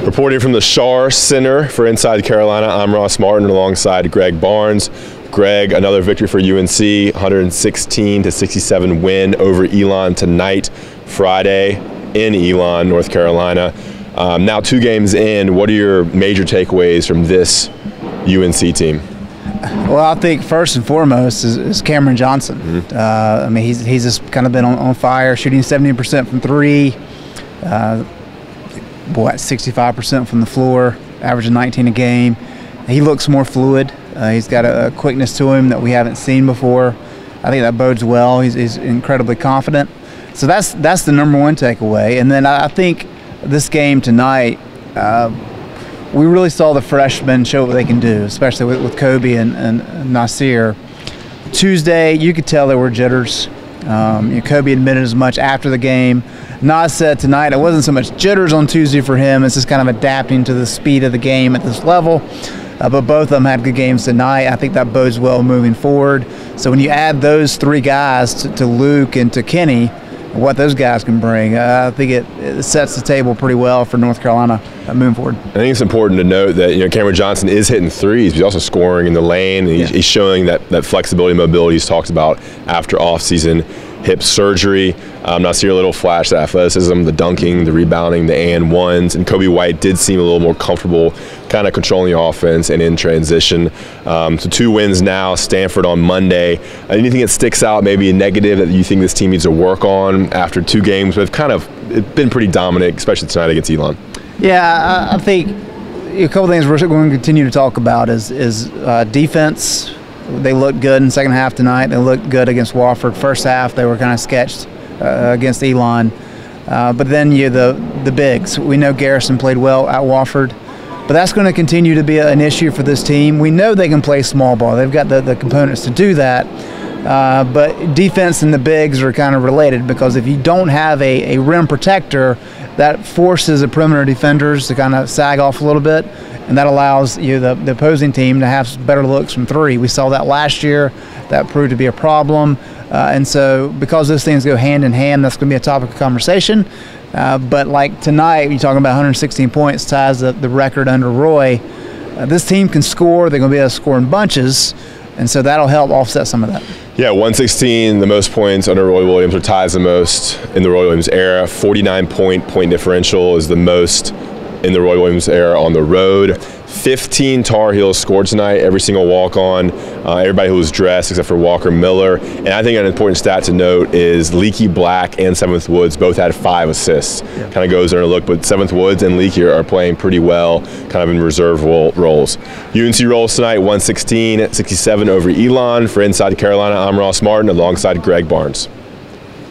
Reporting from the Schar Center for Inside Carolina, I'm Ross Martin alongside Greg Barnes. Greg, another victory for UNC, 116-67 win over Elon tonight, Friday in Elon, North Carolina. Now 2 games in, what are your major takeaways from this UNC team? Well, I think first and foremost is Cameron Johnson. Mm-hmm. I mean, he's just kind of been on fire, shooting 70% from 3, 65% from the floor, averaging 19 a game. He looks more fluid. He's got a quickness to him that we haven't seen before. I think that bodes well. He's incredibly confident. So that's the number one takeaway. And then I think this game tonight, we really saw the freshmen show what they can do, especially with Kobe and Nasir. Tuesday, you could tell there were jitters. Kobe admitted as much after the game. Nas said tonight it wasn't so much jitters on Tuesday for him, it's just kind of adapting to the speed of the game at this level. But both of them had good games tonight. I think that bodes well moving forward. So when you add those 3 guys to Luke and to Kenny, what those guys can bring, I think it sets the table pretty well for North Carolina moving forward. I think it's important to note that Cameron Johnson is hitting threes, but he's also scoring in the lane. And he's showing that flexibility and mobility he's talked about after off-season hip surgery. Nasir a little flash the athleticism, the dunking, the rebounding, the and-ones, and Kobe White did seem a little more comfortable kind of controlling the offense and in transition. So 2 wins now, Stanford on Monday. Anything that sticks out, maybe a negative that you think this team needs to work on after 2 games, but it's been pretty dominant, especially tonight against Elon? Yeah, I think a couple things we're going to continue to talk about is defense. They looked good in the second half tonight. They looked good against Wofford. First half, they were kind of sketched against Elon. But then the bigs. We know Garrison played well at Wofford, but that's going to continue to be an issue for this team. We know they can play small ball. They've got the components to do that. But defense and the bigs are kind of related, because if you don't have a rim protector, that forces the perimeter defenders to kind of sag off a little bit, and that allows the opposing team to have better looks from 3. We saw that last year. That proved to be a problem. And so because those things go hand in hand, that's going to be a topic of conversation. But like tonight, you're talking about 116 points, ties the record under Roy. This team can score. They're going to be able to score in bunches, and so that'll help offset some of that. Yeah, 116, the most points under Roy Williams, or ties the most in the Roy Williams era. 49-point differential is the most in the Roy Williams era on the road. 15 Tar Heels scored tonight, every single walk-on, everybody who was dressed except for Walker Miller. And I think an important stat to note is Leaky Black and 7th Woods both had 5 assists. Yeah. Kind of goes there and look, but 7th Woods and Leaky are playing pretty well, kind of in reserve roles. UNC rolls tonight, 116-67 over Elon. For Inside Carolina, I'm Ross Martin alongside Greg Barnes.